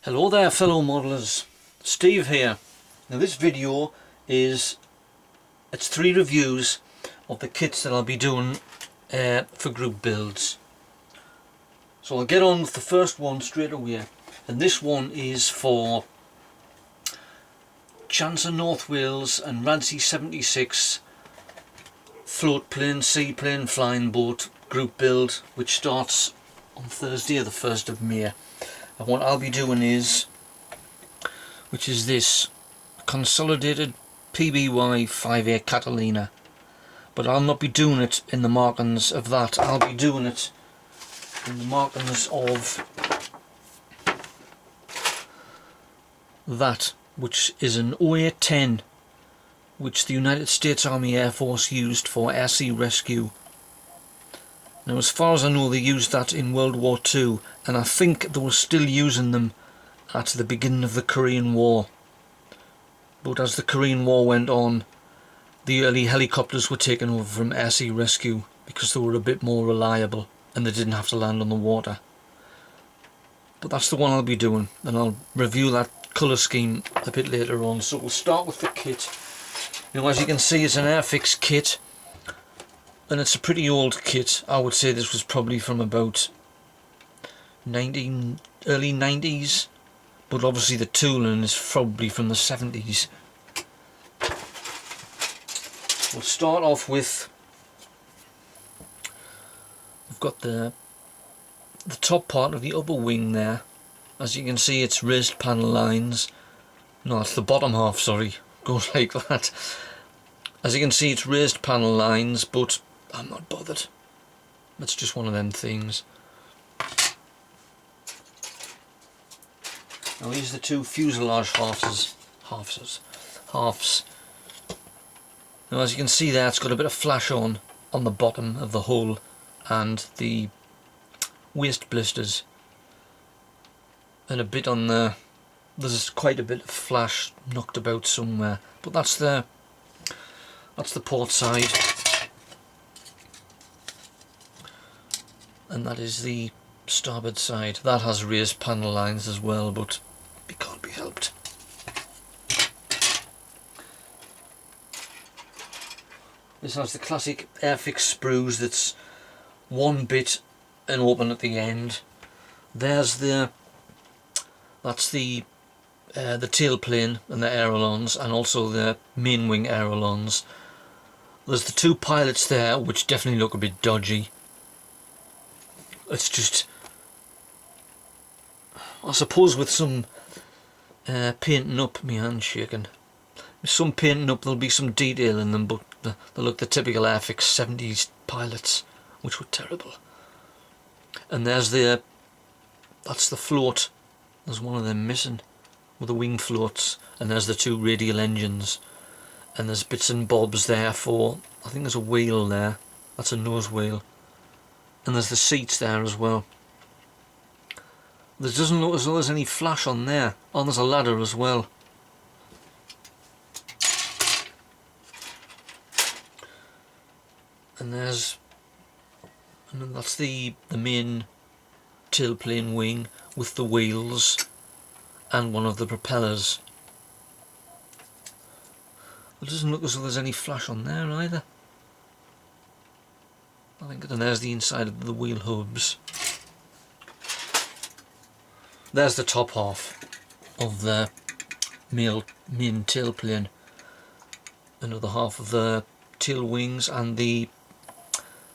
Hello there fellow modelers, Steve here. Now this video it's 3 reviews of the kits that I'll be doing for group builds. So I'll get on with the first one straight away, and this one is for Chancellor North Wales and Recce 76 float plane, seaplane, flying boat group build, which starts on Thursday the 1st of May. And what I'll be doing is, which is this consolidated PBY 5A Catalina, but I'll not be doing it in the markings of that. I'll be doing it in the markings of that, which is an 0810, which the United States Army Air Force used for air sea rescue. Now, as far as I know, they used that in World War II, and I think they were still using them at the beginning of the Korean War. But as the Korean War went on, the early helicopters were taken over from air sea rescue because they were a bit more reliable and they didn't have to land on the water. But that's the one I'll be doing, and I'll review that colour scheme a bit later on. So we'll start with the kit. Now, as you can see, it's an Airfix kit, and it's a pretty old kit. I would say this was probably from about early 90s, but obviously the tooling is probably from the 70s. We'll start off with, we've got the top part of the upper wing there. As you can see, it's raised panel lines. No, it's the bottom half, sorry, goes like that. As you can see, it's raised panel lines, but I'm not bothered. It's just one of them things. Now here's the two fuselage halves. Now, as you can see there, it's got a bit of flash on the bottom of the hull and the waist blisters, and a bit on there's quite a bit of flash knocked about somewhere, but that's the port side, and that is the starboard side. That has raised panel lines as well, but it can't be helped. This has the classic Airfix sprues that's one bit and open at the end. That's the tailplane and the ailerons, and also the main wing ailerons. There's the two pilots there, which definitely look a bit dodgy. It's just, I suppose with some painting up, my hand's shaking. With some painting up, there'll be some detail in them, but they look the typical Airfix 70s pilots, which were terrible. And there's that's the float. There's one of them missing with the wing floats, and there's the two radial engines, and there's bits and bobs there for, I think there's a wheel there, that's a nose wheel, and there's the seats there as well. There doesn't look as though there's any flash on there. Oh, there's a ladder as well. And that's the main tailplane wing with the wheels and one of the propellers. It doesn't look as though there's any flash on there either. I think, and there's the inside of the wheel hubs. There's the top half of the main tailplane, another half of the tail wings and the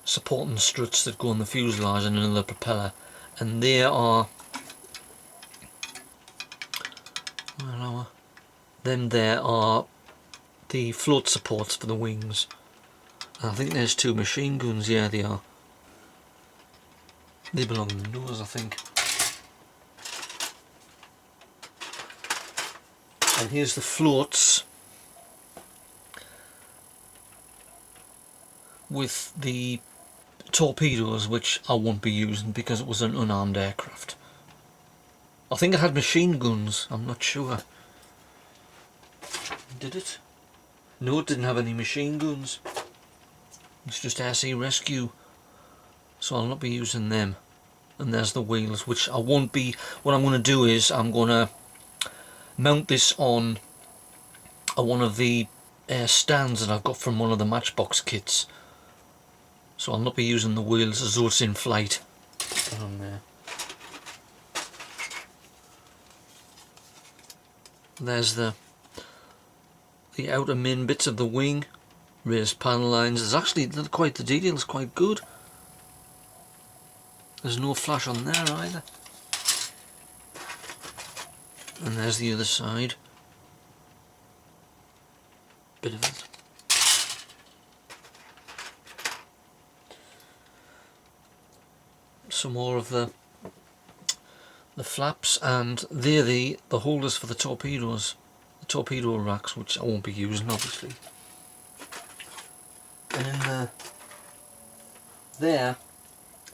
supporting struts that go on the fuselage, and another propeller. And there are the float supports for the wings. And I think there's two machine guns. Yeah, they are. They belong in the nose, I think. And here's the floats with the torpedoes, which I won't be using because it was an unarmed aircraft. I think it had machine guns, I'm not sure. Did it? No, it didn't have any machine guns. It's just air sea rescue, so I'll not be using them. And there's the wheels, which I won't be, what I'm going to do is I'm going to mount this on one of the stands that I've got from one of the Matchbox kits. So I'll not be using the wheels as though it's in flight. On there. There's the outer main bits of the wing, raised panel lines. There's actually quite, the detail's quite good. There's no flash on there either. And there's the other side. Bit of it. Some more of the flaps, and they're the holders for the torpedoes, the torpedo racks, which I won't be using obviously. And in there,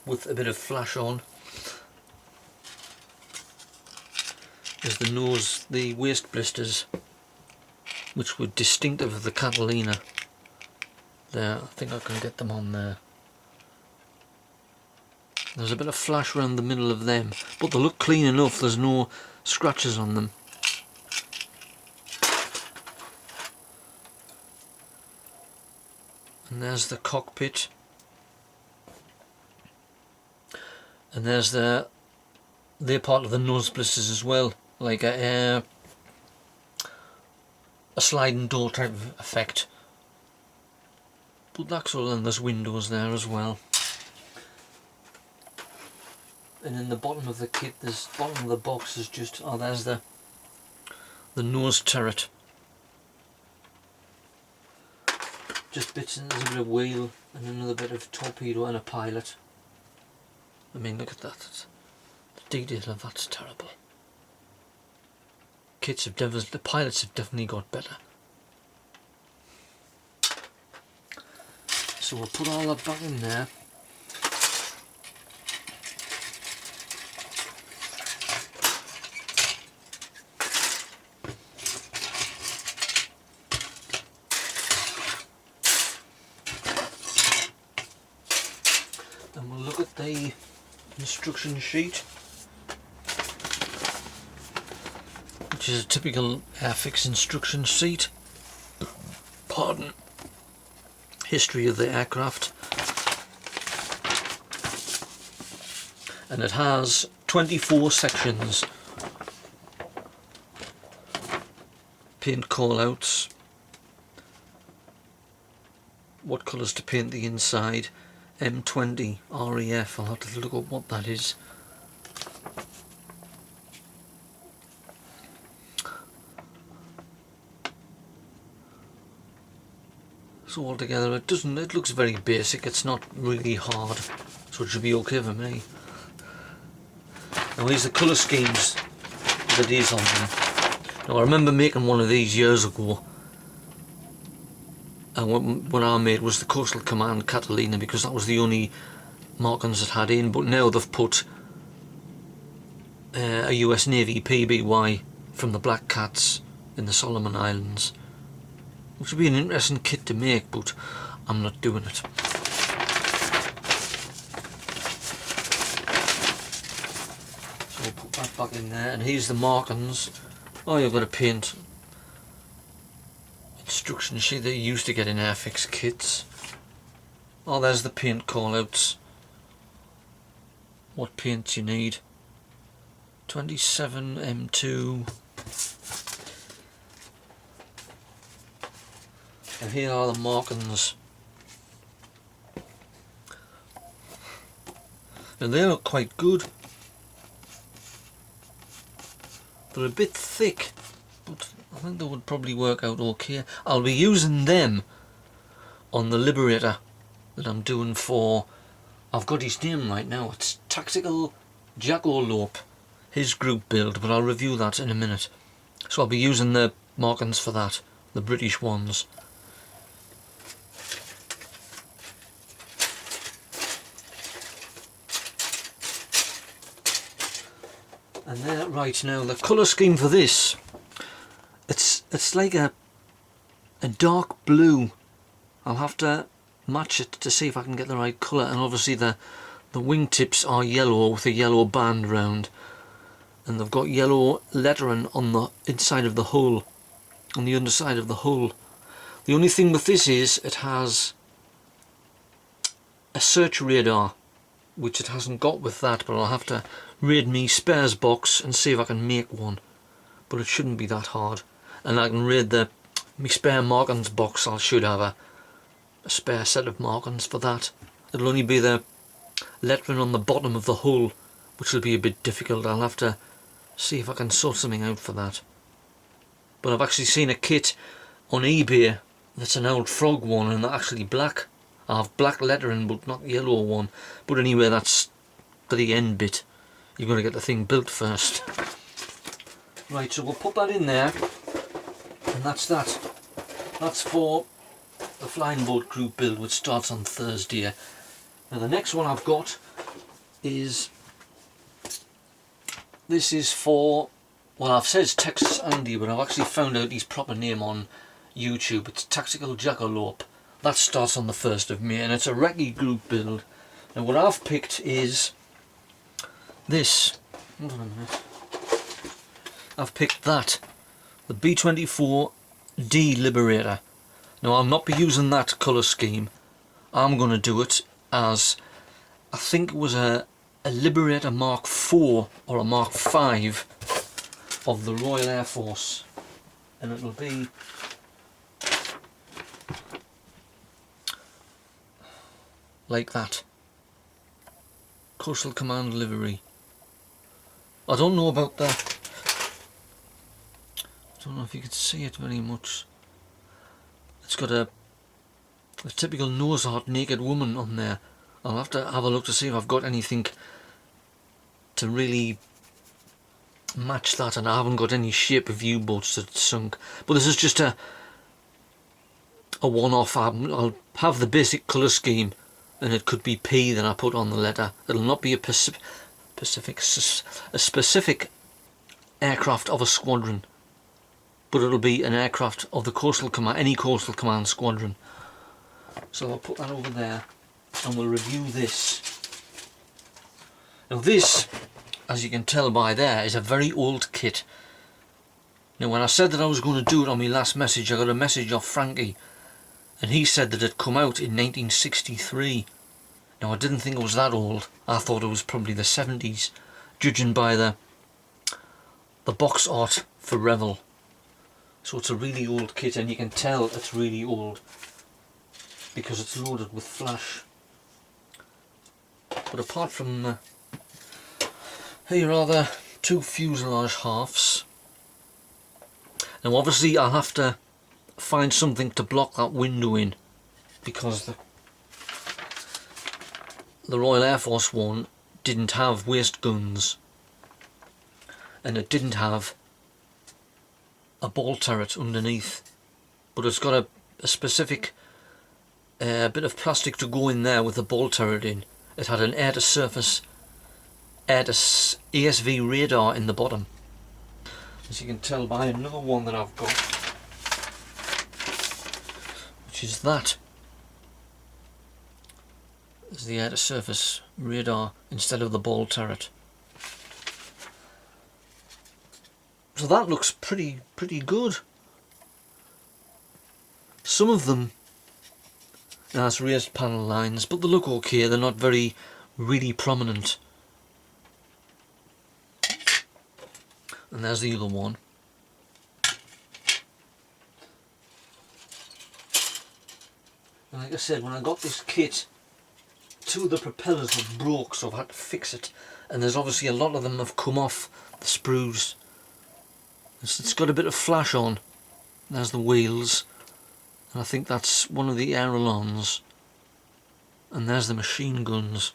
with a bit of flash on, is the waist blisters, which were distinctive of the Catalina. There, I think I can get them on there. There's a bit of flash around the middle of them, but they look clean enough, there's no scratches on them. And there's the cockpit. And there's they're part of the nose blisters as well, like a sliding door type of effect. But that's all, and there's windows there as well. And in the bottom of the kit, bottom of the box is just, oh, there's the nose turret. Just bits, and there's a bit of wheel and another bit of torpedo and a pilot. I mean, look at that. The detail of that's terrible. The pilots have definitely got better. So we'll put all that back in there. And we'll look at the instruction sheet, which is a typical Airfix instruction sheet. Pardon. History of the aircraft. And it has 24 sections. Paint call-outs. What colours to paint the inside. M20 REF, I'll have to look up what that is. So altogether it looks very basic, it's not really hard, so it should be okay for me. Now these are the colour schemes that is on them. Now I remember making one of these years ago, and what I made was the Coastal Command Catalina, because that was the only markings it had in, but now they've put a US Navy PBY from the Black Cats in the Solomon Islands, which would be an interesting kit to make, but I'm not doing it. So we'll put that back in there, and here's the markings. Oh, you've got to paint instruction sheet that you used to get in Airfix kits. Oh, there's the paint call-outs. What paints you need. 27 M2. And here are the markings. And they look quite good. They're a bit thick, but I think they would probably work out okay. I'll be using them on the Liberator that I'm doing for, I've got his name right now, it's Tactical Jackalope, his group build, but I'll review that in a minute. So I'll be using the markings for that, the British ones. And there, right now, the colour scheme for this, it's like a dark blue. I'll have to match it to see if I can get the right colour, and obviously the The wingtips are yellow with a yellow band round, and they've got yellow lettering on the inside of the hull, on the underside of the hull. The only thing with this is it has a search radar, which it hasn't got with that, but I'll have to raid me spares box and see if I can make one. But it shouldn't be that hard. And I can raid me spare markings box. I should have a spare set of markings for that. It'll only be the lettering on the bottom of the hull, which will be a bit difficult. I'll have to see if I can sort something out for that. But I've actually seen a kit on eBay that's an old frog one, and they're actually black. I have black lettering but not yellow one. But anyway, that's the end bit. You've got to get the thing built first. Right, so we'll put that in there, and that's that. That's for the flying boat crew build, which starts on Thursday. Now the next one I've got is, this is for, well, I've said it's Texas Andy, but I've actually found out his proper name on YouTube. It's Tactical Jackalope. That starts on the 1st of May, and it's a Recce group build. Now what I've picked is this. Hold on a minute. I've picked that, the B-24D Liberator. Now I'll not be using that colour scheme. I'm going to do it as, I think it was a Liberator Mark IV or a Mark V of the Royal Air Force. And it'll be like that. Coastal Command livery. I don't know about that. I don't know if you can see it very much. It's got a typical nose art naked woman on there. I'll have to have a look to see if I've got anything to really match that, and I haven't got any shape of U-boats that sunk. But this is just a one-off. I'll have the basic colour scheme, and it could be P that I put on the letter. It'll not be a specific aircraft of a squadron, but it'll be an aircraft of the Coastal Command, any Coastal Command squadron. So I'll put that over there, and we'll review this. Now this, as you can tell by there, is a very old kit. Now when I said that I was going to do it on my last message, I got a message off Frankie, and he said that it had come out in 1963. Now I didn't think it was that old. I thought it was probably the 70s, judging by the box art for Revel. So it's a really old kit, and you can tell it's really old because it's loaded with flash. But apart from here are the two fuselage halves. Now obviously I'll have to find something to block that window in, because the Royal Air Force one didn't have waist guns, and it didn't have a ball turret underneath, but it's got a specific bit of plastic to go in there with the ball turret in. It had an air-to-surface, ASV radar in the bottom, as you can tell by another one that I've got, which is that. Is the air-to-surface radar instead of the ball turret. So that looks pretty good. Some of them has raised panel lines, but they look okay. They're not really prominent. And there's the other one. And like I said, when I got this kit, two of the propellers were broke, so I've had to fix it. And there's obviously a lot of them have come off the sprues. It's got a bit of flash on. There's the wheels, and I think that's one of the ailerons, and there's the machine guns.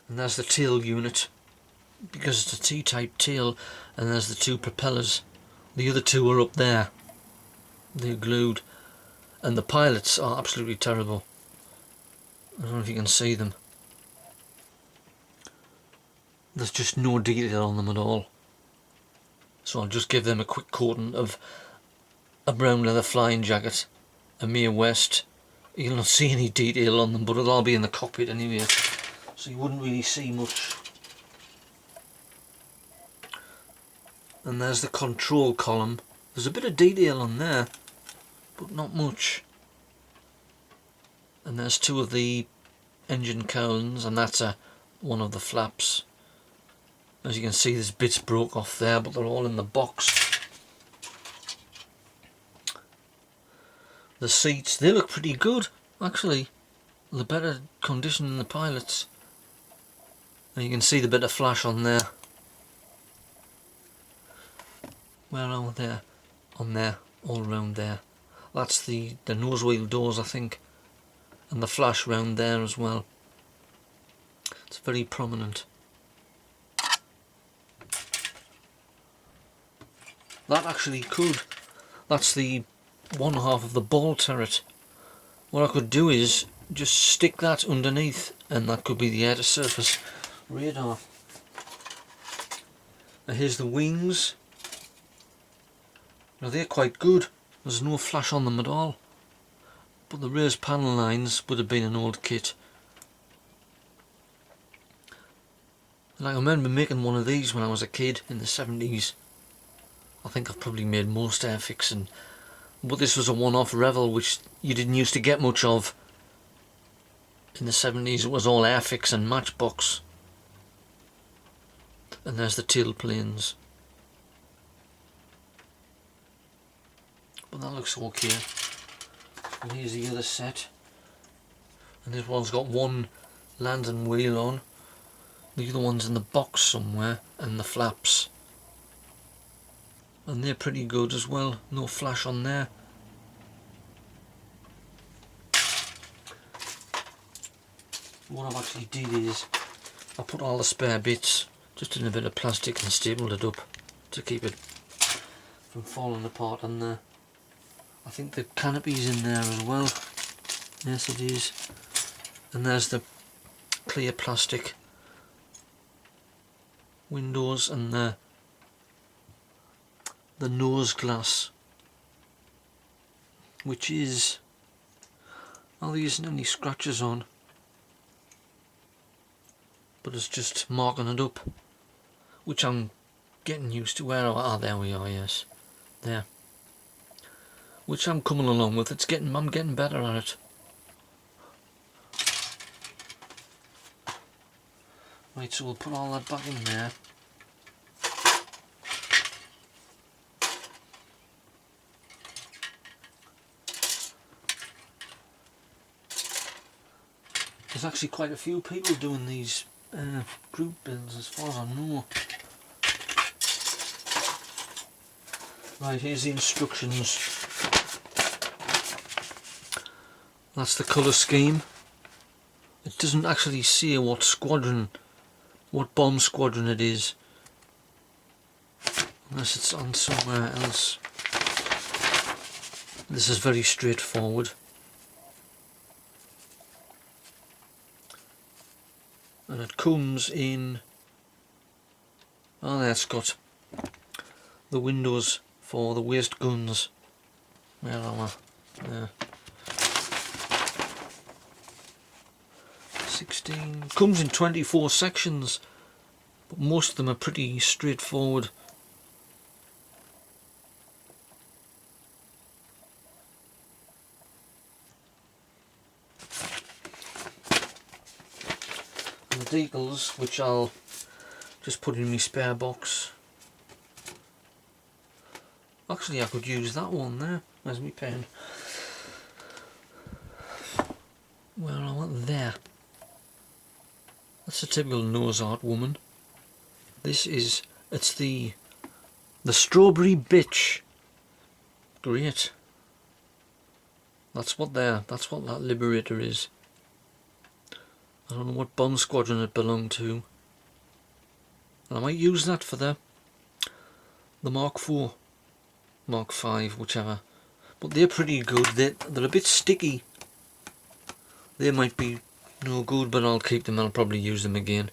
And there's the tail unit, because it's a T-type tail, and there's the two propellers. The other two are up there. They're glued, and the pilots are absolutely terrible. I don't know if you can see them. There's just no detail on them at all. So I'll just give them a quick coating of a brown leather flying jacket, a Mae West. You'll not see any detail on them, but it'll all be in the cockpit anyway, so you wouldn't really see much. And there's the control column. There's a bit of detail on there, but not much. And there's two of the engine cowlings, and that's one of the flaps. As you can see, there's bits broke off there, but they're all in the box. The seats, they look pretty good, actually. They're better condition than the Pilot's. And you can see the bit of flash on there. Where are we there? On there, all round there. That's the nose wheel doors, I think. And the flash round there as well. It's very prominent. That actually could. That's the one half of the ball turret. What I could do is just stick that underneath, and that could be the air-to-surface radar. Now here's the wings. Now they're quite good. There's no flash on them at all. But the raised panel lines would have been an old kit. Like I remember making one of these when I was a kid in the 70s. I think I've probably made most Airfix, but this was a one-off Revel which you didn't used to get much of. In the 70s it was all Airfix and Matchbox. And there's the tailplanes. But that looks okay. And here's the other set. And this one's got one landing wheel on. The other one's in the box somewhere, and the flaps. And they're pretty good as well, no flash on there. What I've actually did is I put all the spare bits just in a bit of plastic and stapled it up to keep it from falling apart on there. I think the canopy's in there as well. Yes, it is. And there's the clear plastic windows and the nose glass, which is, there isn't any scratches on, but it's just marking it up, which I'm getting used to. Where there we are, yes, there, which I'm coming along with. I'm getting better at it. Right, so we'll put all that back in there. There's actually quite a few people doing these group builds as far as I know. Right, here's the instructions. That's the colour scheme. It doesn't actually say what squadron, what bomb squadron it is, unless it's on somewhere else. This is very straightforward. And it comes in, it's got the windows for the waist guns. Where are we? There. 16, comes in 24 sections, but most of them are pretty straightforward. The decals, which I'll just put in my spare box. Actually, I could use that one there. Where's my pen? Where I want there. That's a typical nose art woman. This is, it's the strawberry bitch. Great. That's what that Liberator is. I don't know what bomb squadron it belonged to. And I might use that for the Mark IV, Mark V, whichever. But they're pretty good. They're a bit sticky. They might be no good, but I'll keep them. I'll probably use them again.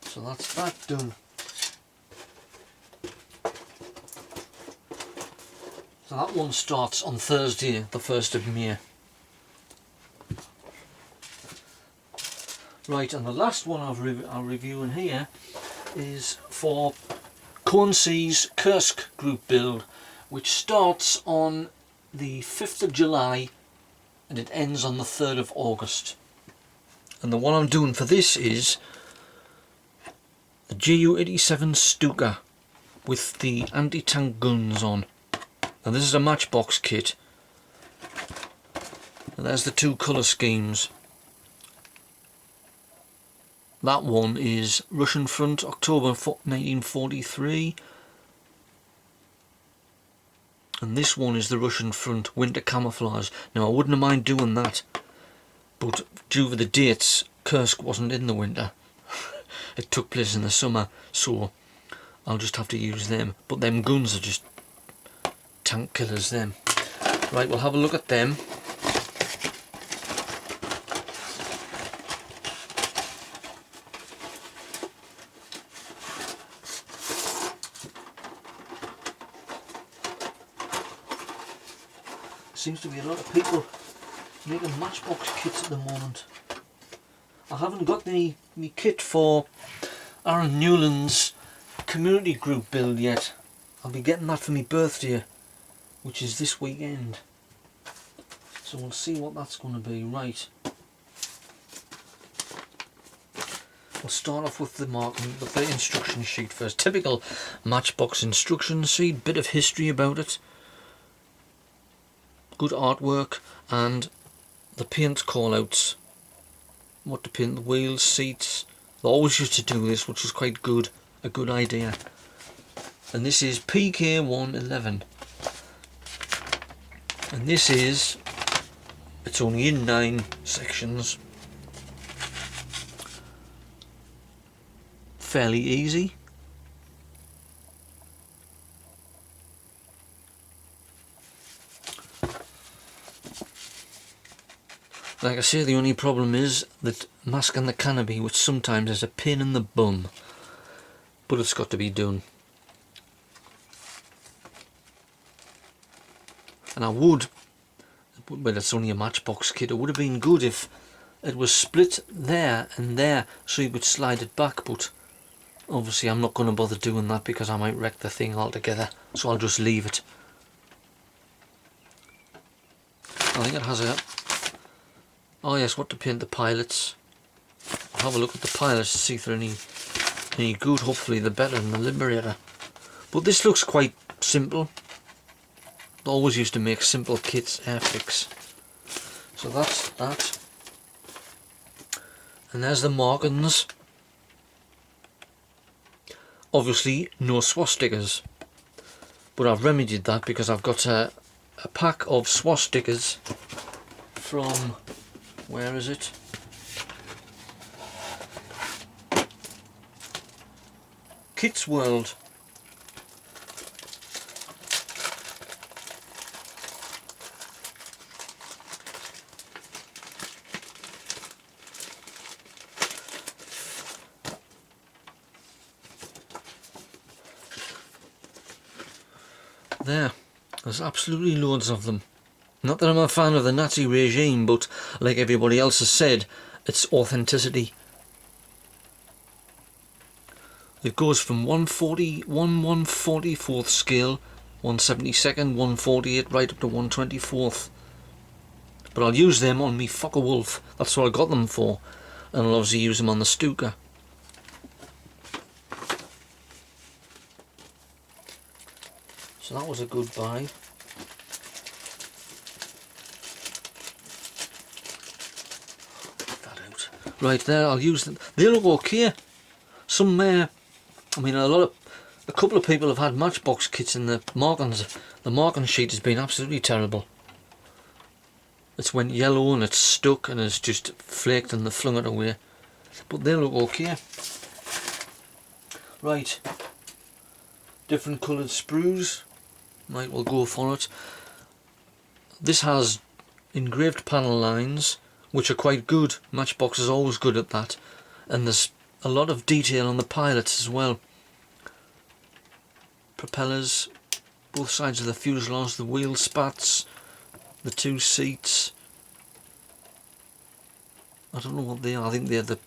So that's that done. So that one starts on Thursday, the 1st of May. Right, and the last one I'll review in here is for Kursk's Kursk group build, which starts on the 5th of July and it ends on the 3rd of August. And the one I'm doing for this is the Ju-87 Stuka with the anti-tank guns on. Now this is a matchbox kit. And there's the two colour schemes. That one is Russian Front, October 1943. And this one is the Russian Front, Winter Camouflage. Now I wouldn't have mind doing that, but due to the dates, Kursk wasn't in the winter. It took place in the summer, so I'll just have to use them. But them guns are just tank killers, them. Right, we'll have a look at them. Seems to be a lot of people making matchbox kits at the moment. I haven't got me kit for Aaron Newland's community group build yet. I'll be getting that for my birthday, which is this weekend. So we'll see what that's going to be. Right. We'll start off with the instruction sheet first. Typical matchbox instruction sheet, bit of history about it. Good artwork and the paint call-outs. What to paint the wheels, seats. They always used to do this, which was quite good. A good idea. And this is PK111. And this is, it's only in 9 sections. Fairly easy. Like I say, the only problem is that masking the canopy, which sometimes is a pain in the bum, but it's got to be done. And I would, but it's only a matchbox kit, it would have been good if it was split there and there so you could slide it back, but obviously I'm not going to bother doing that because I might wreck the thing altogether, so I'll just leave it. I think it has a... Oh yes, what to paint the pilots. I'll have a look at the pilots to see if they're any good. Hopefully they're better than the Liberator. But this looks quite simple. They always used to make simple kits, Airfix. So that's that. And there's the markings. Obviously no swastikas. But I've remedied that because I've got a pack of swastikas from... Where is it? Kit's World. There's absolutely loads of them. Not that I'm a fan of the Nazi regime, but like everybody else has said, it's authenticity. It goes from 144th scale, 172nd, 148, right up to 124th. But I'll use them on me Focke-Wulf. That's what I got them for. And I'll obviously use them on the Stuka. So that was a good buy. Right there, I'll use them. They look okay. Some, I mean, a couple of people have had matchbox kits and the marking sheet has been absolutely terrible. It's went yellow and it's stuck and it's just flaked and they flung it away. But they look okay. Right. Different coloured sprues. Right, we'll go for it. This has engraved panel lines, which are quite good. Matchbox is always good at that. And there's a lot of detail on the pilots as well. Propellers, both sides of the fuselage, the wheel spats, the two seats. I don't know what they are. I think they're the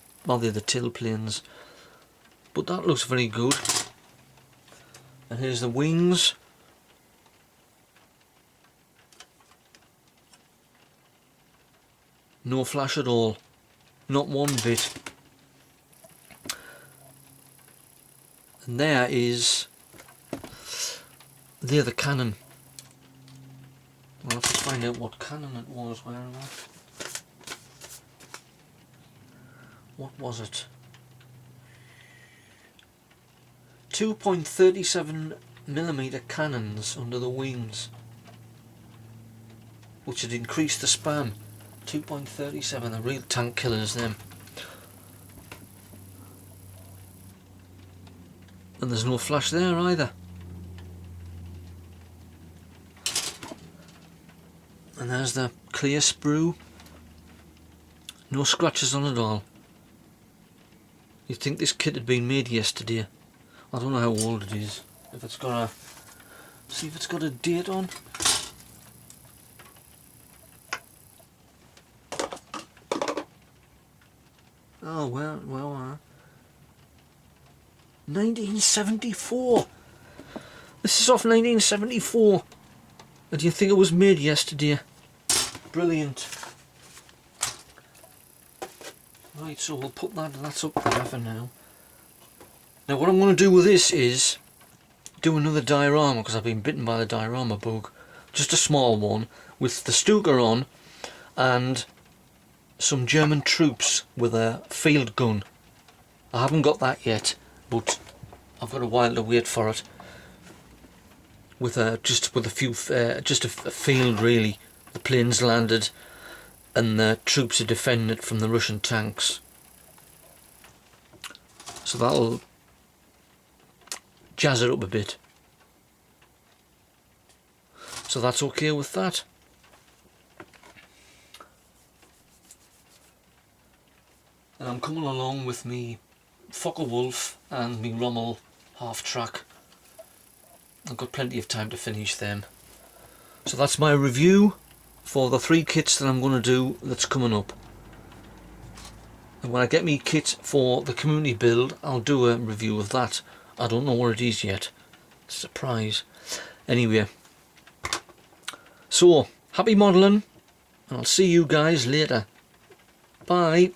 tail planes, but that looks very good. And here's the wings. No flash at all, not one bit. And there the cannon. I'll have to find out what cannon it was. Where am I? What was it? 2.37mm cannons under the wings, which had increased the span. 2.37, the real tank killers them. And there's no flash there either. And there's the clear sprue. No scratches on it all. You'd think this kit had been made yesterday. I don't know how old it is. If it's got a... See if it's got a date on. Oh, well, 1974. This is off 1974. And do you think it was made yesterday? Brilliant. Right, so we'll put that's up there for now. Now what I'm going to do with this is do another diorama, because I've been bitten by the diorama bug. Just a small one with the Stuka on and some German troops with a field gun. I haven't got that yet, but I've got a while to wait for it. With just a field really. The planes landed and the troops are defending it from the Russian tanks. So that'll jazz it up a bit. So that's okay with that. And I'm coming along with me Focke-Wulf and me Rommel half-track. I've got plenty of time to finish them. So that's my review for the 3 kits that I'm going to do that's coming up. And when I get me kit for the community build, I'll do a review of that. I don't know what it is yet. Surprise. Anyway. So, happy modelling, and I'll see you guys later. Bye.